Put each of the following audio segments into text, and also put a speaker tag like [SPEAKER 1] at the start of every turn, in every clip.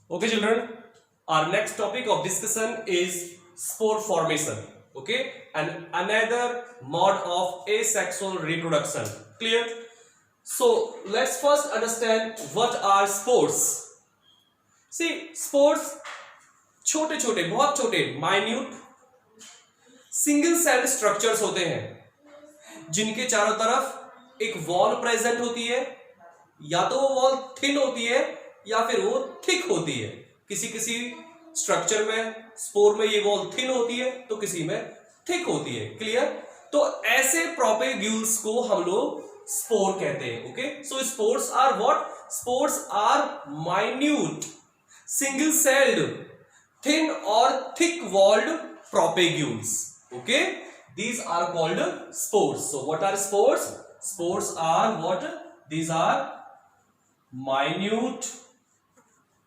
[SPEAKER 1] Okay, children, our next topic of discussion is spore formation. Okay, and another mode of asexual reproduction. Clear? So let's first understand what are spores. See, spores छोटे छोटे बहुत छोटे minute single cell structures होते हैं जिनके चारों तरफ एक वॉल प्रेजेंट होती है, या तो वो वॉल थिन होती है या फिर वो थिक होती है। किसी किसी स्ट्रक्चर में स्पोर में ये वॉल थिन होती है तो किसी में थिक होती है। क्लियर? तो ऐसे प्रोपेग्यूल्स को हम लोग स्पोर कहते हैं। Okay, so spores are what? Spores are minute single celled thin or thick walled propagules. Okay, these are called spores. So what are spores? Spores are what? These are minute,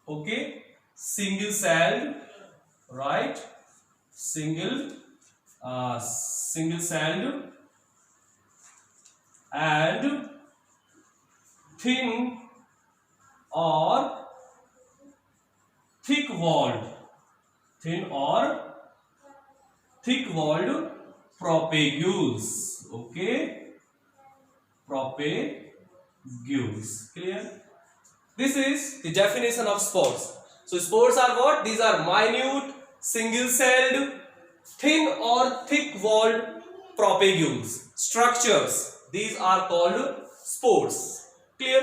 [SPEAKER 1] okay, single celled, right, single celled and thin or thick walled propagules. Okay, propagules. Clear? This is the definition of spores. So spores are what? These are minute single celled thin or thick walled propagules structures. These are called spores. Clear?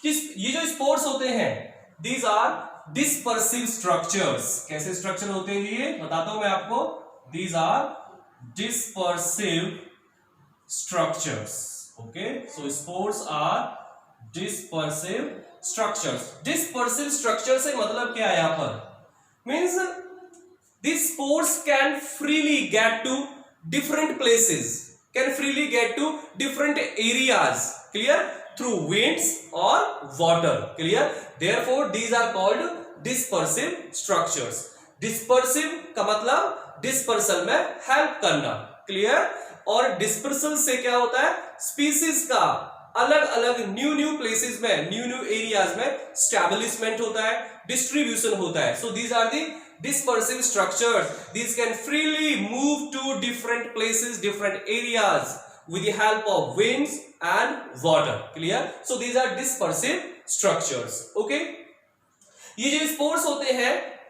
[SPEAKER 1] ये जो spores होते हैं, these are dispersive structures. कैसे structure होते हैं ये बताता हूं मैं आपको। These are dispersive structures. Okay, so spores are dispersive structures. Dispersive structure से मतलब क्या है यहां पर? Means these spores can freely get to different places, can freely get to different areas. Clear? Through winds or water. Clear? Therefore these are called dispersive structures. Dispersive का मतलब dispersal में help करना. Clear? और dispersal से क्या होता है? Species का अलग अलग न्यू places में, न्यू areas में establishment होता है, distribution होता है. So these are the dispersive structures. These can freely move to different places, different areas with the help of winds and water. Clear? So these are dispersive structures. Okay, ये जो spores होते हैं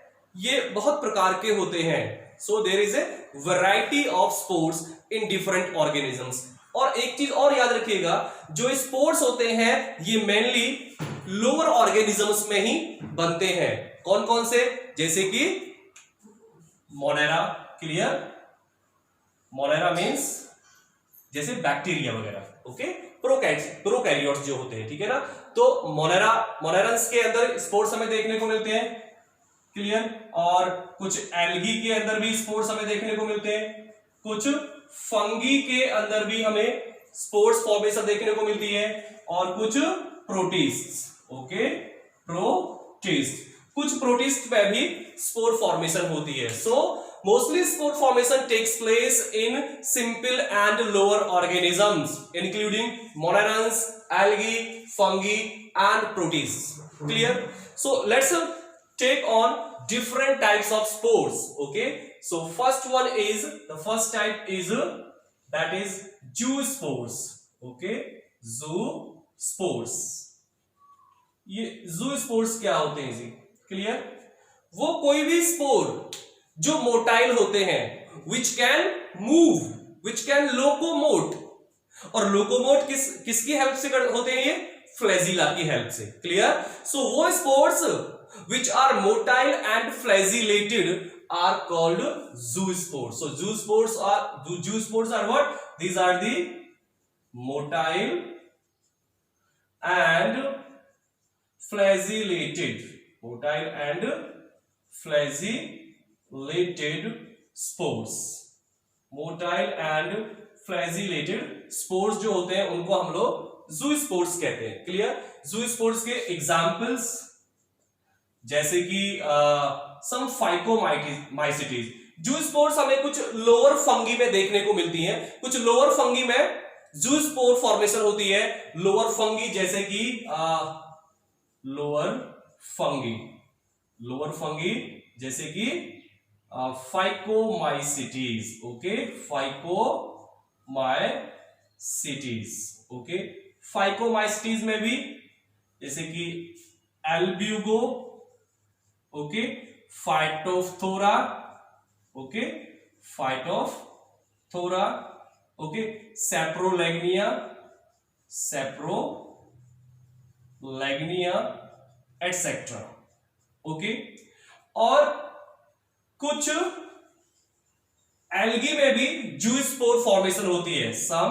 [SPEAKER 1] ये बहुत प्रकार के होते हैं. So there is a variety of spores in different organisms. और एक चीज और याद रखिएगा, जो स्पोर्स होते हैं ये मेनली लोअर ऑर्गेनिजम्स में ही बनते हैं. कौन कौन से? जैसे कि मोनेरा. क्लियर? मोनेरा मीन्स जैसे बैक्टीरिया वगैरह. ओके, प्रोकैरियोट्स जो होते हैं, ठीक है ना. तो मोनेरंस के अंदर स्पोर्स हमें देखने को मिलते हैं. क्लियर? और कुछ एल्गी के अंदर भी स्पोर्स हमें देखने को मिलते हैं. कुछ फंगी के अंदर भी हमें स्पोर्स फॉर्मेशन देखने को मिलती है. और कुछ प्रोटिस्ट. Okay, protist. कुछ प्रोटिस्ट में भी स्पोर फॉर्मेशन होती है. सो mostly spore formation takes place in simple and lower organisms including monerans, algae, fungi and protists. Clear? So let's take on different types of spores. Okay, so the first type is that is zoospores. Okay, zoospores. ये zoospores क्या होते हैं जी? Clear? वो कोई भी spore जो motile होते हैं, which can move, which can locomote. और लोकोमोट किसकी हेल्प से होते हैं? ये फ्लैजिला की हेल्प से. क्लियर? सो वो spores which are motile and flagellated are called zoospores. So zoospores are what? These are the motile and flagellated spores. Motile and flagellated spores जो होते हैं उनको हम लोग zoospores कहते हैं. क्लियर? zoospores के एग्जाम्पल्स जैसे कि some phycomycetes. zoospores हमें कुछ लोअर फंगी में देखने को मिलती हैं. कुछ लोअर फंगी में जूस्पोर फॉर्मेशन होती है. लोअर फंगी जैसे कि लोअर फंगी. लोअर फंगी जैसे कि phycomycetes, okay, phycomycetes, okay. Phycomycetes में भी जैसे कि Albugo, okay, Phytophthora, okay, Phytophthora, okay, Saprolegnia, Saprolegnia etcetera, okay. और कुछ एल्गी में भी जूस्पोर फॉर्मेशन होती है, सम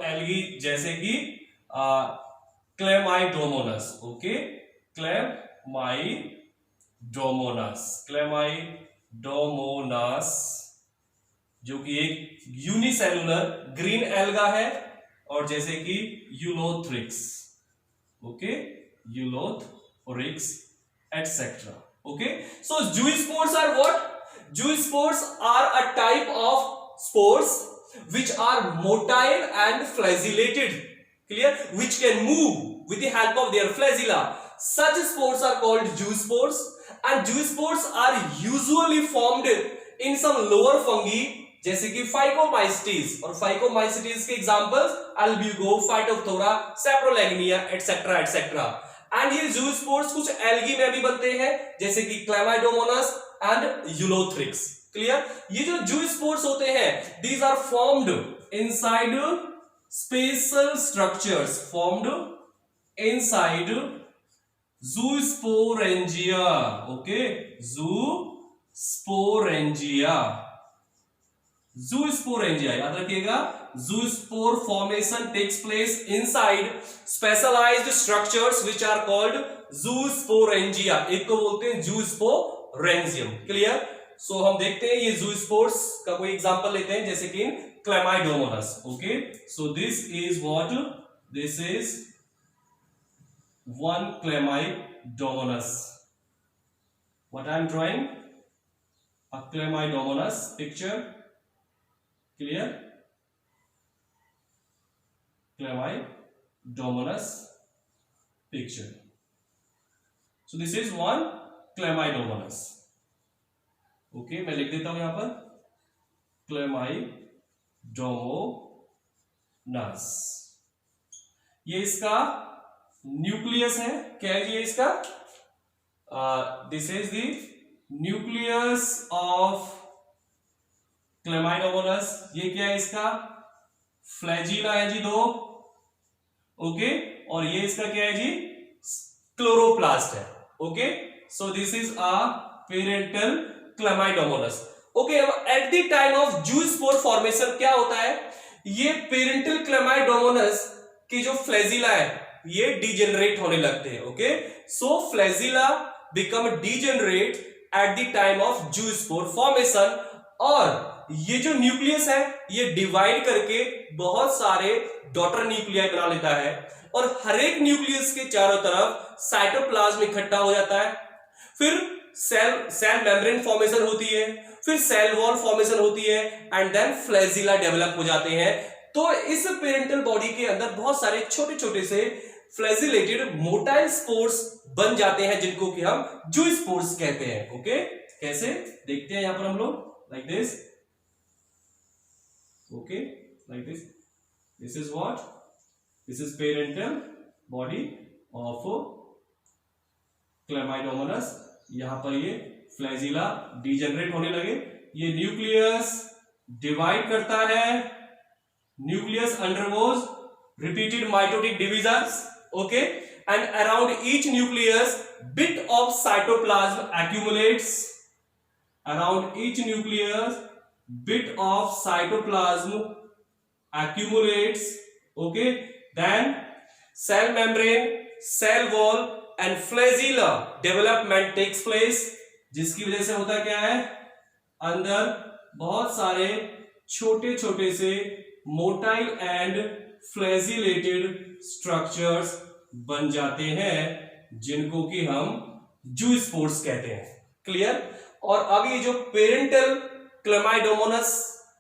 [SPEAKER 1] एल्गी जैसे कि क्लेमाइडोमोनस, ओके, क्लेमाइडोमोनस जो कि एक यूनिसेलुलर ग्रीन एल्गा है, और जैसे कि Ulothrix, okay, Ulothrix etcetera, okay. So zoospores are what? Zoospores are a type of spores which are motile and flagellated, clear, which can move with the help of their flagella. Such spores are called zoospores, and zoospores are usually formed in some lower fungi जैसे कि phycomycetes, और phycomycetes के examples Albugo, Phytophthora, Saprolegnia etcetera etcetera. And ये zoospores कुछ algae में भी बनते हैं जैसे कि क्लेमाइडोमोनस एंड यूलोथ्रिक्स, क्लियर। ये जो जूस्पोर्स होते हैं these are formed inside special structures, formed inside zoosporangia, okay, zoosporangia याद रखिएगा। Zoospore formation takes place inside specialised structures which are called zoosporangia, एक को बोलते हैं जूस्पोरेंजियम, क्लियर। सो हम देखते हैं ये जूस्पोर्स का कोई एग्जांपल लेते हैं जैसे कि Chlamydomonas, okay. So this is one Chlamydomonas, what I M drawing a Chlamydomonas picture, clear, Chlamydomonas picture. So this is one Chlamydomonas, okay, मैं लिख देता हूं यहां पर Chlamydomonas। ये इसका न्यूक्लियस है, क्या है ये इसका, this is the nucleus of Chlamydomonas. ये क्या है इसका, फ्लैजिला है जी दो, ओके, और ये इसका क्या है जी, क्लोरोप्लास्ट है, okay. So this is a parental Chlamydomonas, okay. अब at the time of zoospore formation क्या होता है, ये पेरेंटल क्लेमाइडोमोनस की जो फ्लैजिला है ये डीजेनरेट होने लगते हैं, okay. So flagella become degenerate eight the time of zoospore formation, और ये जो न्यूक्लियस है ये डिवाइड करके बहुत सारे डॉटर न्यूक्लियाई बना लेता है, और हर एक न्यूक्लियस के चारों तरफ साइटोप्लाज्म इकट्ठा हो जाता है, फिर सेल मेम्ब्रेन फॉर्मेशन होती है, फिर सेल वॉल फॉर्मेशन होती है, एंड देन फ्लैजिला डेवलप हो जाते हैं। तो इस पेरेंटल बॉडी के अंदर बहुत सारे छोटे छोटे से फ्लैजिलेटेड मोटाइल स्पोर्स बन जाते हैं जिनको कि हम जूस्पोर्स कहते हैं, ओके। कैसे देखते हैं यहां पर हम लोग, like this, okay, like this. This is what? This is parental body of Chlamydomonas। यहां पर ये फ्लैजिला डीजेनरेट होने लगे, ये न्यूक्लियस डिवाइड करता है, nucleus undergoes repeated mitotic divisions, okay, and around each nucleus bit of cytoplasm accumulates, around each nucleus bit of cytoplasm accumulates, okay, then cell membrane, cell wall and flagella development takes place, जिसकी वजह से होता क्या है, अंदर बहुत सारे छोटे छोटे से मोटाइल एंड फ्लैजिलेटेड स्ट्रक्चर्स बन जाते हैं जिनको कि हम जूस्पोर्स कहते हैं, क्लियर। और अब ये जो पेरेंटल क्लेमाइडोमोनस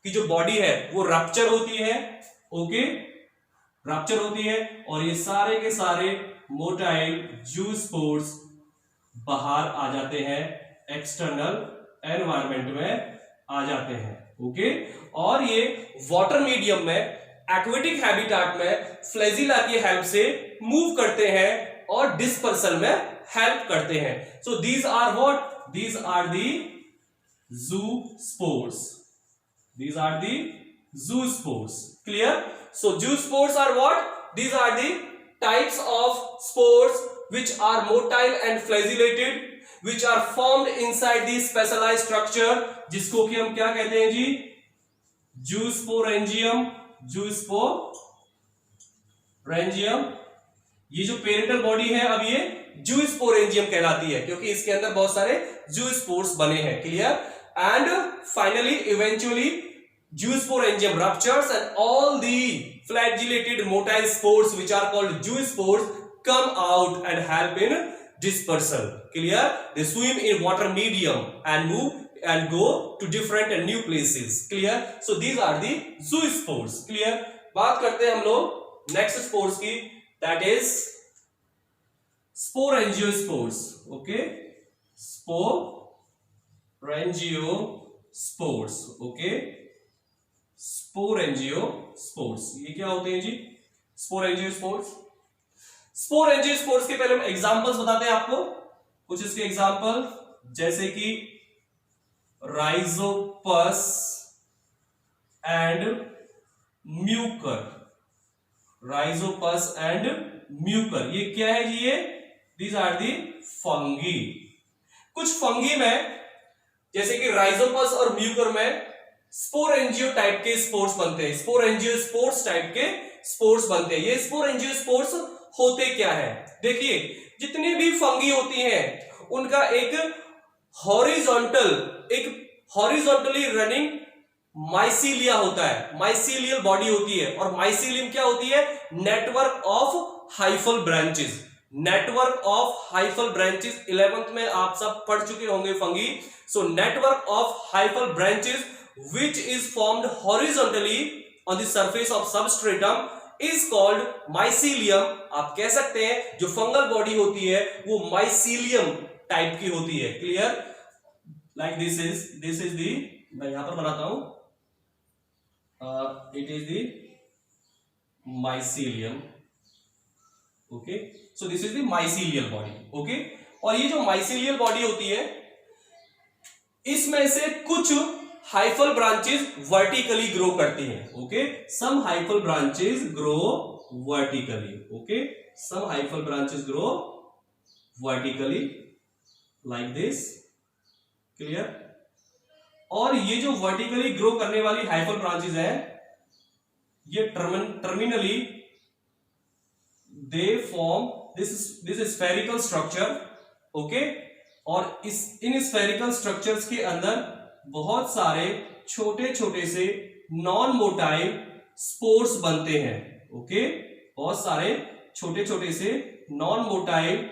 [SPEAKER 1] की जो बॉडी है वो रप्चर होती है, ओके, रप्चर होती है, और ये सारे के सारे मोटाइल जूस्पोर्स बाहर आ जाते हैं, एक्सटर्नल एनवायरमेंट में आ जाते हैं। ओके, और ये वाटर मीडियम में, एक्वेटिक हैबिटाट में फ्लैजिला की हेल्प से मूव करते हैं और डिस्पर्सल में हेल्प करते हैं। So these are what? These are the zoospores. These are the zoospores. Clear? So zoospores are what? These are the types of spores which are motile and flagellated, which are formed inside the specialized structure, जिसको कि हम क्या कहते हैं जी? Zoosporangium. Zoosporangium. ये जो parental body है अब ये जूस्पोरेंजियम कहलाती है, क्योंकि इसके अंदर बहुत सारे जूस्पोर्स बने हैं। Clear? And finally eventually zoosporangium ruptures and all the flagellated motile spores which are called zoospores come out and help in dispersal. Clear? They swim in water medium and move and go to different and new places. Clear? So these are the zoospores. Clear? बात करते हैं हम लोग next spores की, that is sporangiosperms. Okay, sporangiosperms. Okay, sporangiosperms ये क्या होते हैं जी? sporangiosperms के पहले हम एग्जांपल्स बताते हैं आपको, कुछ इसके एग्जांपल, जैसे कि Rhizopus and Mucor. Rhizopus and Mucor ये क्या है जी? ये दीज आर दी फंगी। कुछ फंगी में जैसे कि राइजोपस और म्यूकर में स्पोरेंजियो टाइप के स्पोर्स बनते हैं, स्पोरेंजियोस्पोर्स टाइप के स्पोर्स बनते हैं। ये स्पोरेंजियोस्पोर्स होते क्या है? देखिए, जितनी भी फंगी होती हैं उनका एक हॉरिजॉन्टली रनिंग माइसीलिया होता है, माइसीलियल बॉडी होती है। और माइसीलियम क्या होती है? Network of hyphal branches. Network of hyphal branches 11th में आप सब पढ़ चुके होंगे fungi. So network of hyphal branches which is formed horizontally on the surface of substratum is called mycelium. आप कह सकते हैं जो फंगल बॉडी होती है वो माइसीलियम टाइप की होती है। Clear? Like this is the, मैं यहां पर बनाता हूं, it is the mycelium. Okay, so this is the mycelial body. Okay, और ये जो mycelial body होती है इसमें से कुछ हाइफल ब्रांचेस वर्टिकली ग्रो करती हैं। Okay, some hyphal branches grow vertically. Okay, some hyphal branches grow vertically like this. Clear? और ये जो वर्टिकली ग्रो करने वाली हाइफल ब्रांचेस हैं ये terminally they form this spherical structure. Okay, और इन स्फेरिकल स्ट्रक्चर्स के अंदर बहुत सारे छोटे छोटे से नॉन मोटाइल स्पोर्स बनते हैं। ओके, बहुत सारे छोटे छोटे से non motile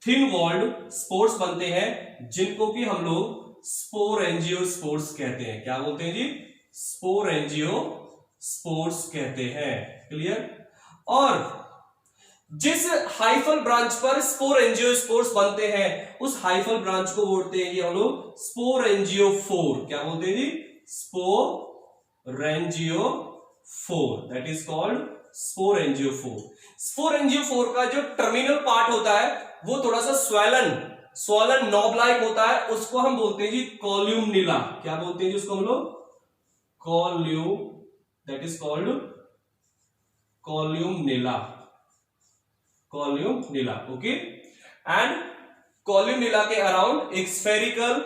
[SPEAKER 1] thin walled spores बनते हैं जिनको कि हम लोग स्पोरेंजियोस्पोर्स कहते हैं। क्या बोलते हैं जी? स्पोरेंजियोस्पोर्स कहते हैं। क्लियर? और जिस हाइफल ब्रांच पर स्पोरेंजियोस्पोर्स बनते हैं उस हाइफल ब्रांच को बोलते हैं ये हम लोग स्पोरेंजियोफोर। क्या बोलते हैं जी? Sporangiophore. That is called sporangiophore. Sporangiophore का जो टर्मिनल पार्ट होता है वो थोड़ा सा स्वॉलन नॉब लाइक होता है, उसको हम बोलते हैं जी कॉल्यूमनिला। क्या बोलते हैं जी उसको हम लोग? कॉल्यूम। That is called columella. Columella. Okay, and columella के अराउंड एक स्फेरिकल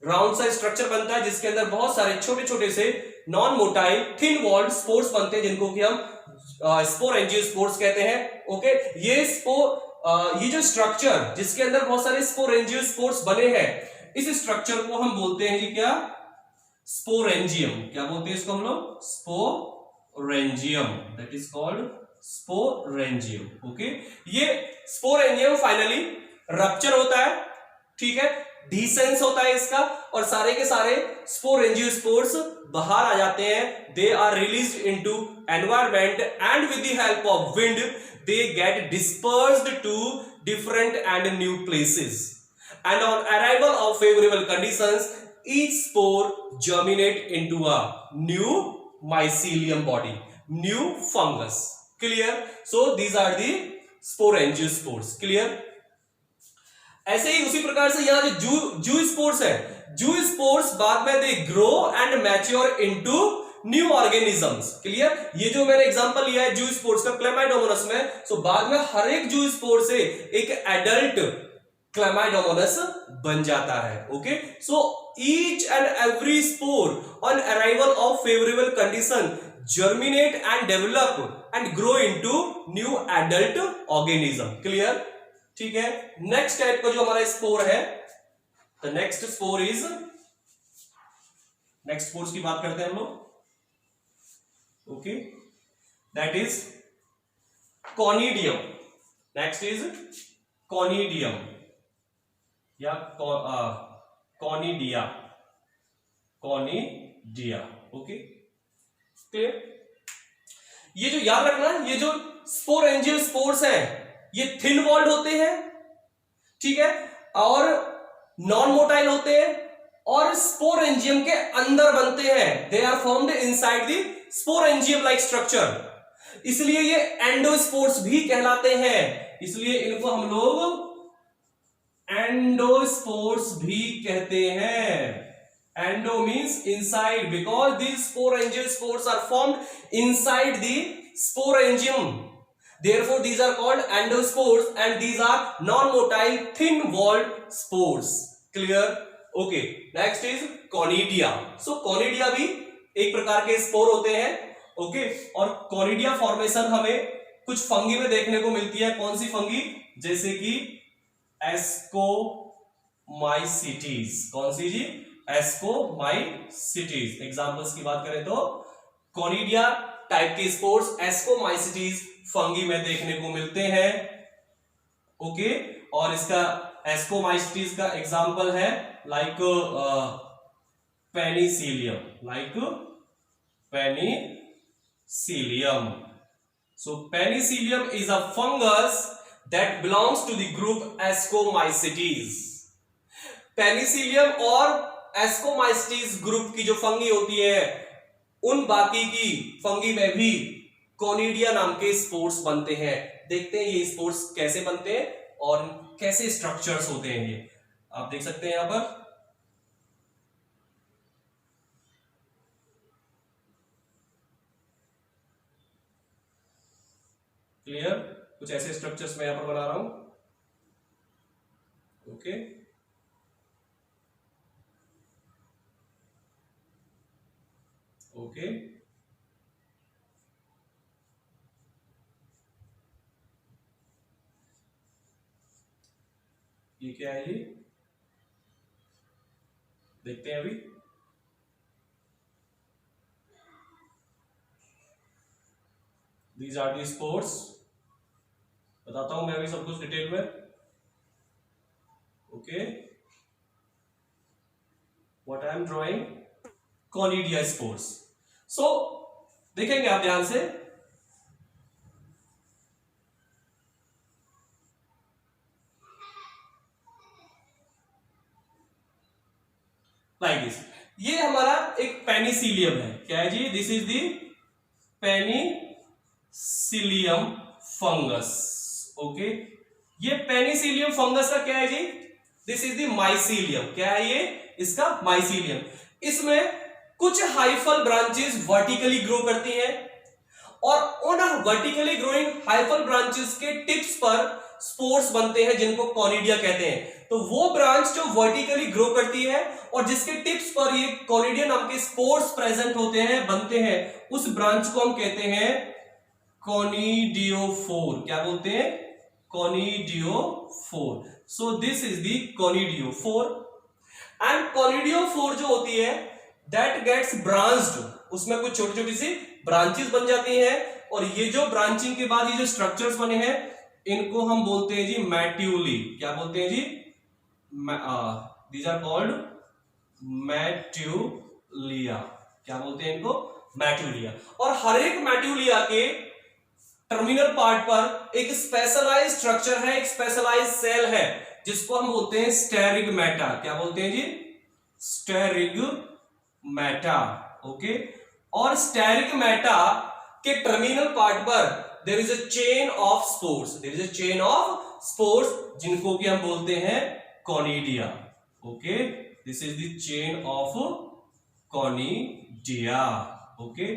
[SPEAKER 1] राउंड सा स्ट्रक्चर बनता है जिसके अंदर बहुत सारे छोटे छोटे से non motile thin walled spores बनते हैं जिनको कि हम स्पोरेंजियोस्पोर्स कहते हैं। ओके, ये जो स्ट्रक्चर जिसके अंदर बहुत सारे स्पोरेंजियोस्पोर्स बने हैं इस स्ट्रक्चर को हम बोलते हैं जी क्या? स्पोरेंजियम। क्या बोलते हैं इसको हम लोग? Sporangium. That is called sporangium. Okay, ये स्पोरेंजियम फाइनली रप्चर होता है, ठीक है, डिसेंस होता है इसका, और सारे के सारे स्पोरेंजियोस्पोर्स बाहर आ जाते हैं। They are released into environment and with the help of wind they get dispersed to different and new places. and on arrival of favorable conditions, each spore germinate into a new mycelium body, new fungus. Clear? So these are the sporangiospores. Clear? ऐसे ही उसी प्रकार से यहां जो जू spores है, जू spores बाद में they grow and mature into new organisms. Clear? ये जो मैंने एग्जांपल लिया है जू स्पोर्स का क्लेमाइडोमोनास में, सो बाद में हर एक जू स्पोर से एक एडल्ट क्लेमाइडोमोनास बन जाता है. Okay, so each and every spore on arrival of favourable condition germinate and develop and grow into new adult organism. Clear? ठीक है. नेक्स्ट टाइप का जो हमारा स्पोर है, the next spore is, next spores की बात करते हैं हम लोग. Okay, that is conidium. Next is conidium या कॉनिडिया. कॉनिडिया. ओके, ये जो याद रखना, ये जो स्पोरेंजियल स्पोर्स हैं ये थिन वॉल्ड होते हैं, ठीक है, और नॉन मोटाइल होते हैं और स्पोरेंजियम के अंदर बनते हैं. They are formed inside the sporangium like structure. इसलिए ये एंडोस्पोर्स भी कहलाते हैं. इसलिए इनको हम लोग एंडोस्पोर्स भी कहते हैं. Endo means inside, because these sporangial spores are formed inside the sporangium. Therefore, these are called endospores, and these are non-motile, thin-walled spores. Clear? Okay. Next is conidia. So, conidia भी एक प्रकार के spore होते हैं. Okay. और conidia formation हमें कुछ fungi में देखने को मिलती है. कौन सी फंगी? जैसे कि एस्कोमाइसिटीज. कौन सी जी? एस्कोमाइसिटीज. एग्जांपल्स की बात करें तो कॉनिडिया टाइप के स्पोर्स एस्कोमाइसिटीज फंगी में देखने को मिलते हैं. ओके, और इसका एस्कोमाइसिटीज का एग्जांपल है like penicillium. Like penicillium. So penicillium is a fungus that belongs to the group ascomycetes. Penicillium और एस्कोमाइसिटीज ग्रुप की जो फंगी होती है, उन बाकी की फंगी में भी कॉनिडिया नाम के स्पोर्स बनते हैं. देखते हैं ये स्पोर्स कैसे बनते हैं और कैसे स्ट्रक्चर्स होते हैं. ये आप देख सकते हैं यहां पर. क्लियर? कुछ ऐसे स्ट्रक्चर्स मैं यहां पर बना रहा हूं. ओके, ओके, ये क्या है? ये देखते हैं अभी. These are the spores. बताता हूं मैं अभी सब कुछ डिटेल में. Okay, what I am drawing conidia spores. So देखेंगे आप ध्यान से. Like this. ये हमारा एक पेनिसिलियम है. क्या है जी? This is the penicillium fungus. Okay, ये पेनिसिलियम फंगस का क्या है जी? This is the mycelium. क्या है ये? इसका माइसीलियम. इसमें कुछ हाइफल ब्रांचेस वर्टिकली ग्रो करती हैं और उन वर्टिकली ग्रोइंग हाइफल ब्रांचेस के टिप्स पर स्पोर्स बनते हैं जिनको कॉनिडिया कहते हैं. तो वो ब्रांच जो वर्टिकली ग्रो करती है और जिसके टिप्स पर ये कॉनिडिया नाम के स्पोर्स प्रेजेंट होते हैं, बनते हैं, उस ब्रांच को हम कहते हैं कॉनिडियोफोर. क्या बोलते हैं? Conidiophore. So this is the conidiophore. And conidiophore जो होती है दैट गेट्स ब्रांच्ड. उसमें कुछ छोटी छोटी सी ब्रांचेस बन जाती हैं और ये जो ब्रांचिंग के बाद ये जो स्ट्रक्चर्स बने हैं इनको हम बोलते हैं जी मैट्यूली. क्या बोलते हैं जी? These are called metulae. क्या बोलते हैं इनको? मैट्यूलिया. और हर एक मैट्यूलिया के टर्मिनल पार्ट पर एक स्पेशलाइज्ड स्ट्रक्चर है, एक स्पेशलाइज्ड सेल है जिसको हम बोलते हैं स्टेरिगमेटा। क्या बोलते हैं जी? स्टेरिगमेटा। ओके, और स्टेरिगमेटा के टर्मिनल पार्ट पर there is a chain of spores, there is a chain of spores, जिनको कि हम बोलते हैं conidia. Okay, this is the chain of conidia. Okay,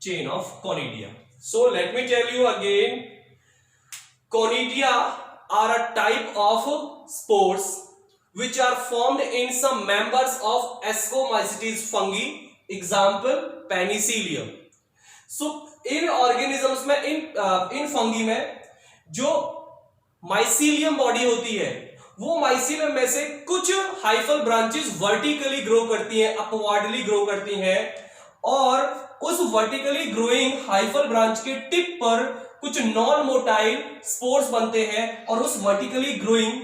[SPEAKER 1] chain of conidia. So let me tell you again, conidia are a type of spores which are formed in some members of ascomycetes fungi, example penicillium. So in organisms में, इन fungi में जो mycelium body होती है, वो mycelium में से कुछ hyphal branches vertically grow करती हैं, अपवार्डली ग्रो करती हैं, और उस वर्टिकली ग्रोइंग हाइफल ब्रांच के टिप पर कुछ नॉन मोटाइल स्पोर्स बनते हैं, और उस वर्टिकली ग्रोइंग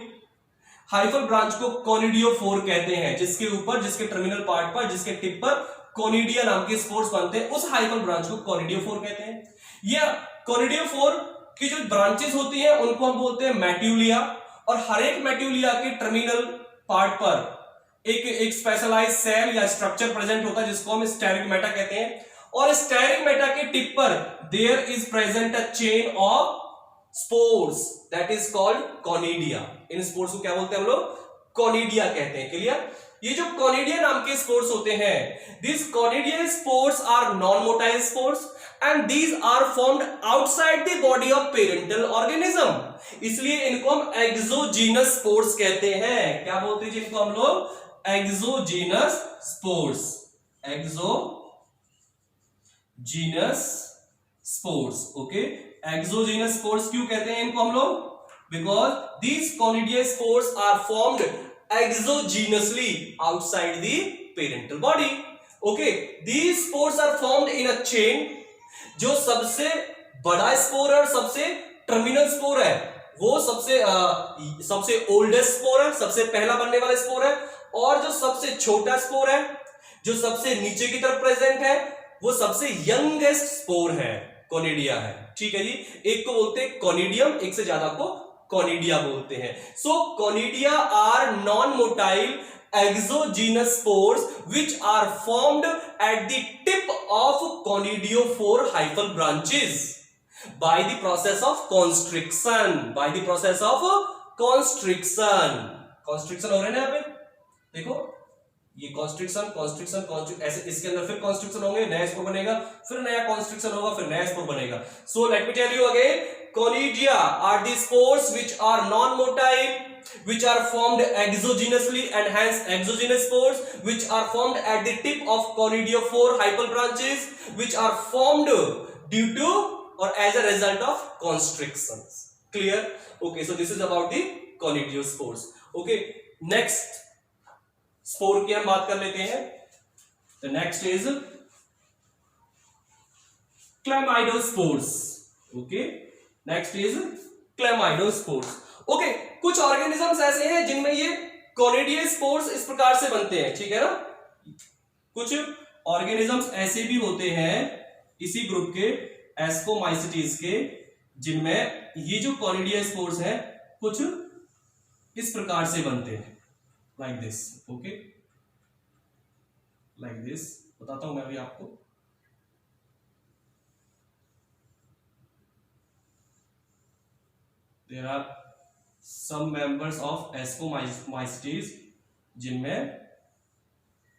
[SPEAKER 1] हाइफल ब्रांच को कॉनिडियोफोर कहते हैं, जिसके ऊपर, जिसके टर्मिनल पार्ट पर, जिसके टिप पर कॉनिडिया नाम के स्पोर्स बनते हैं, उस हाइफल ब्रांच को कॉनिडियोफोर कहते हैं। या कॉनिडियोफोर की जो ब्रांचेस होती हैं उनको हम बोलते हैं मैट्यूलिया, और हर एक मैट्यूलिया के टर्मिनल पार्ट पर एक स्पेशलाइज्ड सेल या स्ट्रक्चर प्रेजेंट होता है, जिसको हम स्टेरिगमेटा कहते हैं, और स्टेरिगमेटा के टिप पर there is present a chain of spores that is called conidia. इन स्पोर्स को क्या बोलते हैं हम लोग? कॉनिडिया कहते हैं। क्लियर? ये जो कॉनिडिया नाम के स्पोर्स होते हैं, this conidia spores are non motile spores and these are formed outside the body of parental organism, इसलिए इनको हम एक्सोजीनस स्पोर्स कहते हैं। क्या बोलते हैं जिनको हम लोग? Exogenous spores. Exogenous spores. Okay, exogenous spores क्यों कहते हैं इनको हम लोग? Because these conidia spores are formed exogenously outside the parental body. Okay, these spores are formed in a chain. जो सबसे बड़ा स्पोर है और सबसे टर्मिनल स्पोर है, वो सबसे ओल्डेस्ट स्पोर है, सबसे पहला बनने वाला स्पोर है, और जो सबसे छोटा स्पोर है, जो सबसे नीचे की तरफ प्रेजेंट है, वो सबसे यंगेस्ट स्पोर है, कॉनिडिया है। ठीक है जी, एक को बोलते हैं कॉनिडियम, एक से ज्यादा को कॉनिडिया बोलते हैं। So conidia are non motile exogenous spores which are formed at the tip of conidiophore hyphal branches by the process of constriction, by the process of constriction हो रहे हैं यहाँ पे, देखो ये कॉन्स्ट्रिक्शन ऐसे, इसके अंदर फिर कॉन्स्ट्रिक्शन होंगे, नया स्पोर बनेगा, फिर नया कॉन्स्ट्रिक्शन होगा, फिर नया स्पोर बनेगा। So let me tell you again, conidia are the spores which are non motile, which are formed exogenously, and hence exogenous spores which are formed at the tip of conidiophore hyphal branches, which are formed due to or as a result of constrictions. Clear? Okay, so this is about the conidiospores. Okay, next spore की हम बात कर लेते हैं। The next is chlamydospores. Okay, next is chlamydospores. Okay, कुछ organisms ऐसे हैं जिनमें ये कॉनिडिया स्पोर्स इस प्रकार से बनते हैं। ठीक है ना? कुछ ऑर्गेनिजम्स ऐसे भी होते हैं इसी ग्रुप के, एस्कोमाइसिटीज के, जिनमें ये जो कॉनिडिया स्पोर्स हैं कुछ इस प्रकार से बनते हैं, like this. Okay, like this बताता हूं मैं अभी आपको। There are some members of ascomycetes जिनमें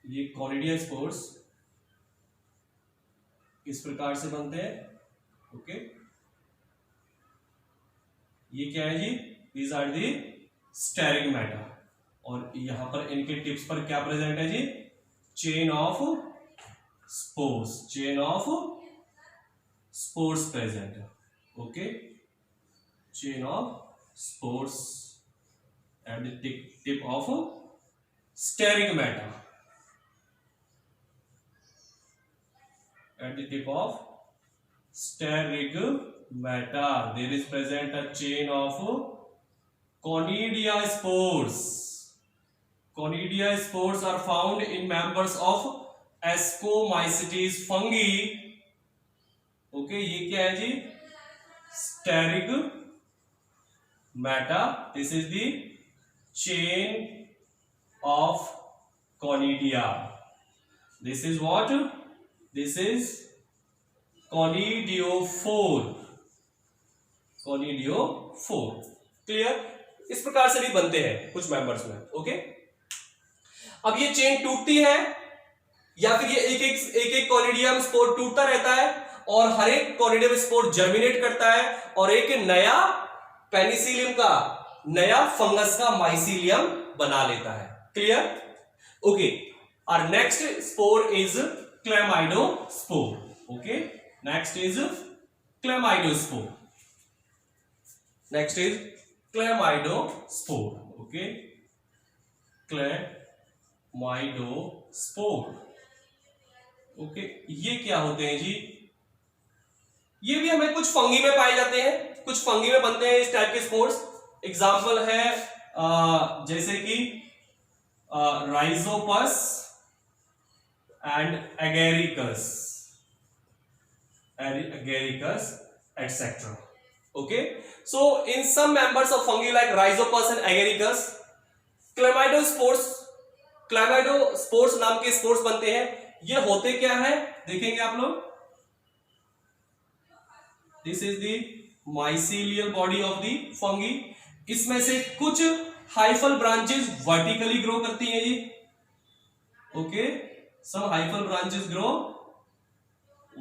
[SPEAKER 1] ये कॉनिडिया स्पोर्स इस प्रकार से बनते हैं। ओके, ये क्या है जी? these are the स्टेरिगमेटा, और यहां पर इनके टिप्स पर क्या प्रेजेंट है जी? चेन ऑफ स्पोर्स प्रेजेंट है। Okay, chain of spores at the tip of sterigmata, at the tip of sterigmata there is present a chain of conidia spores. Conidia spores are found in members of ascomycetes fungi. Okay, ये क्या है जी? स्टेरिगमेटा, this is the chain of conidia. This is what? This is conidiophore. conidiophore. Clear? इस प्रकार से भी बनते हैं कुछ मेंबर्स में. ओके, अब ये चेन टूटती है या फिर ये एक कॉनिडियम स्पोर टूटता रहता है और हर एक कॉनिडियम स्पोर जर्मिनेट करता है और एक नया पेनिसिलियम का, नया फंगस का माइसिलियम बना लेता है. Clear? Okay, our next spore is chlamydospore. Okay, next is chlamydospore. Next is chlamydospore. Okay, chlamydospore. Okay, ये क्या होते हैं जी? ये भी हमें कुछ फंगी में पाए जाते हैं, कुछ फंगी में बनते हैं इस टाइप के स्पोर्स. एग्जाम्पल है जैसे कि Rhizopus and agaricus etc. Okay, so in some members of fungi like rhizopus and agaricus, chlamydospores नाम के स्पोर्स बनते हैं. ये होते क्या है देखेंगे आप लोग. This is the mycelial body of the fungi. इसमें से कुछ हाइफल ब्रांचेस वर्टिकली ग्रो करती हैं जी. Okay, some hyphal branches grow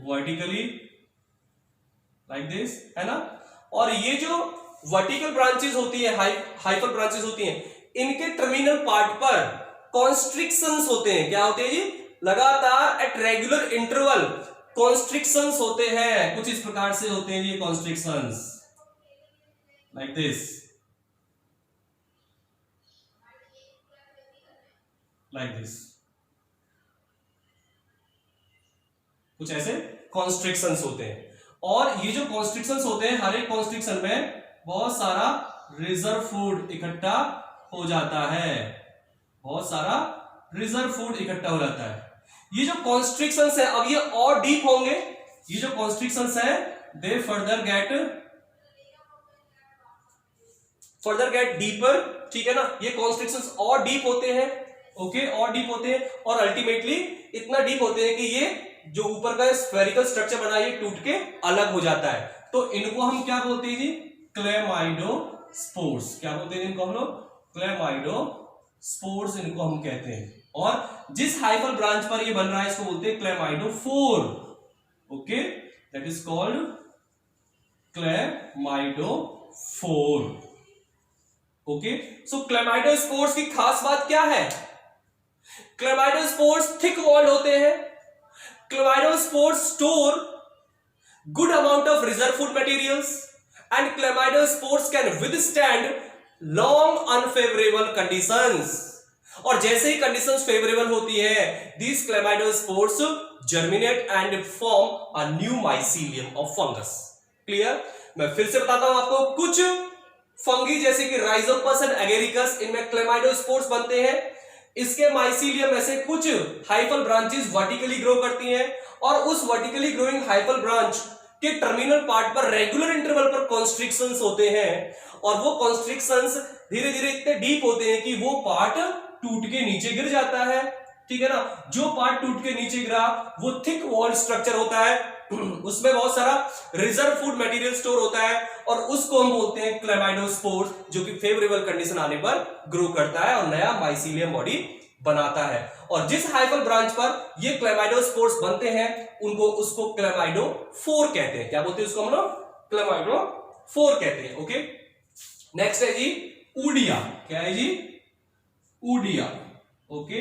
[SPEAKER 1] vertically like this, है ना. और ये जो वर्टिकल ब्रांचेस होती है, हाइफल ब्रांचेस होती हैं, इनके टर्मिनल पार्ट पर कॉन्स्ट्रिक्शंस होते हैं. क्या होते हैं जी? लगातार एट रेगुलर इंटरवल कॉन्स्ट्रिक्शंस होते हैं. कुछ इस प्रकार से होते हैं ये constrictions, like this, like this. कुछ ऐसे कॉन्स्ट्रिक्शंस होते हैं. और ये जो कॉन्स्ट्रिक्शंस होते हैं, हर एक कॉन्स्ट्रिक्शन में बहुत सारा रिजर्व फूड इकट्ठा हो जाता है. बहुत सारा रिजर्व फूड इकट्ठा हो जाता है. ये जो कॉन्स्ट्रिक्शंस है, अब ये और डीप होंगे. ये जो कॉन्स्ट्रिक्शंस है दे फर्दर गेट डीपर. ठीक है ना. ये कॉन्स्ट्रिक्शंस और डीप होते हैं. ओके, और डीप होते हैं और अल्टीमेटली इतना डीप होते हैं कि ये जो ऊपर का स्फेरिकल स्ट्रक्चर बना है ये टूट के अलग हो जाता है. तो इनको हम क्या बोलते हैं जी? क्लेमाइडोस्पोर्स. क्या बोलते हैं इनको हम लोग? क्लेमाइडोस्पोर्स इनको हम कहते हैं. और जिस हाइफल ब्रांच पर ये बन रहा है इसको बोलते हैं chlamydophore. Okay, that is called chlamydophore. Okay, so chlamydospores की खास बात क्या है? क्लेमाइडोस्पोर्स थिक वॉल्ड होते हैं. Chlamydospores store good amount of reserve food materials and chlamydospores can withstand long unfavorable conditions. और जैसे ही conditions favorable होती है, these chlamydospores germinate and form a new mycelium of fungus. Clear? मैं फिर से बताता हूं आपको. कुछ फंगी जैसे कि राइजोपस एंड एगेरिकस, इनमें क्लेमाइडोस्पोर्स बनते हैं. इसके माइसिलियम में से कुछ हाइफल ब्रांचेस वर्टिकली ग्रो करती हैं और उस वर्टिकली ग्रोइंग हाइफल ब्रांच के टर्मिनल पार्ट पर रेगुलर इंटरवल पर कॉन्स्ट्रिक्शंस होते हैं और वो कॉन्स्ट्रिक्शंस धीरे धीरे इतने डीप होते हैं कि वो पार्ट टूट के नीचे गिर जाता है. ठीक है ना. जो पार्ट टूट के नीचे गिरा वो थिक वॉल स्ट्रक्चर होता है. उसमें बहुत सारा रिजर्व फूड मटेरियल स्टोर होता है और उसको हम बोलते हैं क्लेमाइडोस्पोर्स, जो कि फेवरेबल कंडीशन आने पर ग्रो करता है और नया माइसिलियम बॉडी बनाता है. और जिस हाइफल ब्रांच पर ये क्लेमाइडोस्पोर्स बनते हैं उनको उसको क्लेमाइडोफोर कहते हैं. क्या बोलते हैं उसको हम लोग? क्लेमाइडोफोर कहते हैं. ओके, नेक्स्ट है जी ऊडिया. क्या है जी? ऊडिया. ओके,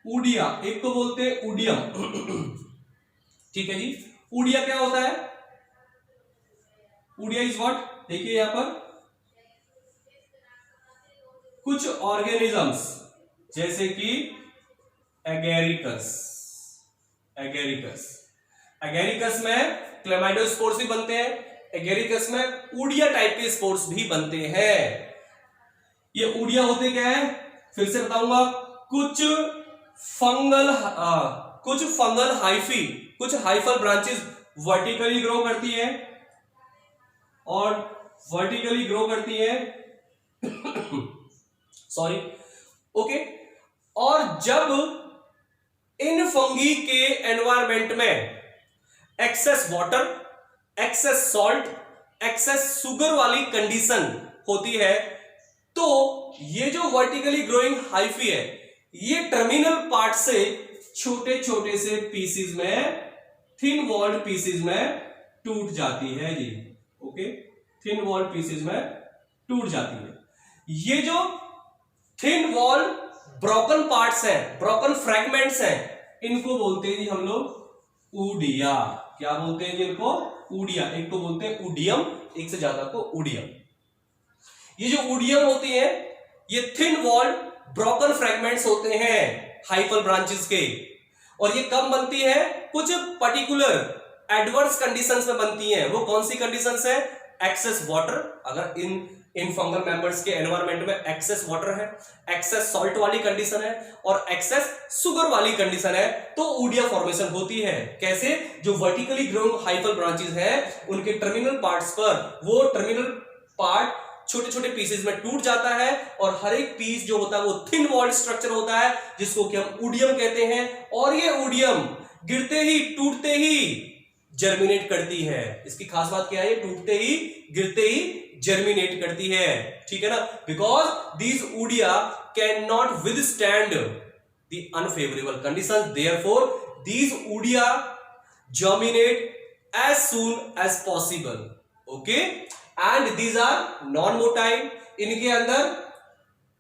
[SPEAKER 1] ऊडिया एक को बोलते हैं ऊडियम. ठीक है जी. ऊडिया क्या होता है? ऊडिया इज व्हाट? देखिए यहां पर कुछ ऑर्गेनिजम्स जैसे कि एगेरिकस में क्लेमाइडोस्पोर्स भी बनते हैं. एगेरिकस में ऊडिया टाइप के स्पोर्स भी बनते हैं. ये ऊडिया होते क्या है? फिर से बताऊंगा. कुछ फंगल हाइफी, कुछ हाइफल ब्रांचेस वर्टिकली ग्रो करती है और वर्टिकली ग्रो करती है सॉरी, ओके। और जब इन फंगी के एनवायरमेंट में excess water, excess salt, excess sugar वाली कंडीशन होती है, तो ये जो वर्टिकली ग्रोइंग हाइफी है, ये टर्मिनल पार्ट से छोटे छोटे से पीसीज में, थिन वॉल्ड पीसीज में टूट जाती है जी, ओके, थिन वॉल्ड पीसीज में टूट जाती है। ये जो थिन वॉल्ड ब्रोकन पार्ट्स हैं, ब्रोकन फ्रैगमेंट्स हैं, इनको बोलते हैं जी हम लोग ऊडिया। क्या बोलते हैं जी इनको? ऊडिया। एक को बोलते हैं ऊडियम, एक से ज्यादा को ऊडियम। ये जो ऊडियम होती है, ये थिन वॉल्ड ब्रोकन फ्रैगमेंट्स होते हैं हाइपल ब्रांचेस के, और ये कब बनती है? कुछ पर्टिकुलर एडवर्स कंडीशंस में बनती हैं। वो कौन सी कंडीशंस है? एक्सेस वाटर, अगर इन फंगल मेंबर्स के एनवायरनमेंट में एक्सेस वाटर है, एक्सेस सॉल्ट वाली कंडीशन है, और एक्सेस शुगर वाली कंडीशन है, तो ऊडिया फॉर्मेशन होती है। कैसे? जो वर्टिकली ग्रोइंग हाइपल ब्रांचेस हैं, उनके टर्मिनल पार्ट्स पर वो टर्मिनल पार्ट छोटे छोटे पीसेस में टूट जाता है, और हर एक पीस जो होता है वो थिन वॉल्ड स्ट्रक्चर होता है, जिसको कि हम ऊडियम कहते हैं। और ये ऊडियम गिरते ही, टूटते ही जर्मिनेट करती है। इसकी खास बात क्या है? टूटते ही, गिरते ही जर्मिनेट करती है, ठीक है ना? Because these oidia can not withstand the unfavourable conditions, therefore these oidia germinate as soon as possible, okay. And these are non motile, इनके अंदर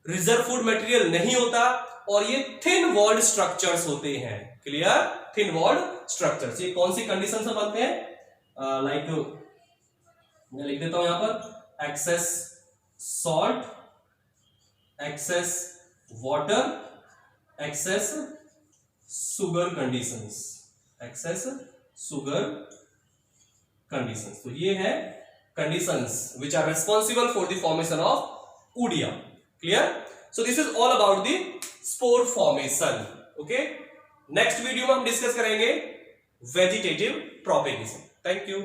[SPEAKER 1] रिजर्व फूड मटेरियल नहीं होता, और ये थिन वॉल्ड स्ट्रक्चर्स होते हैं। क्लियर? Thin walled structures. ये कौन सी कंडीशन से बनते हैं? लाइक मैं लिख देता हूं यहां पर, excess salt, excess water, excess sugar conditions, excess sugar conditions. तो ये है conditions which are responsible for the formation of Oodia. Clear? So this is all about the spore formation. Okay? Next video में हम discuss करेंगे vegetative propagation. Thank you.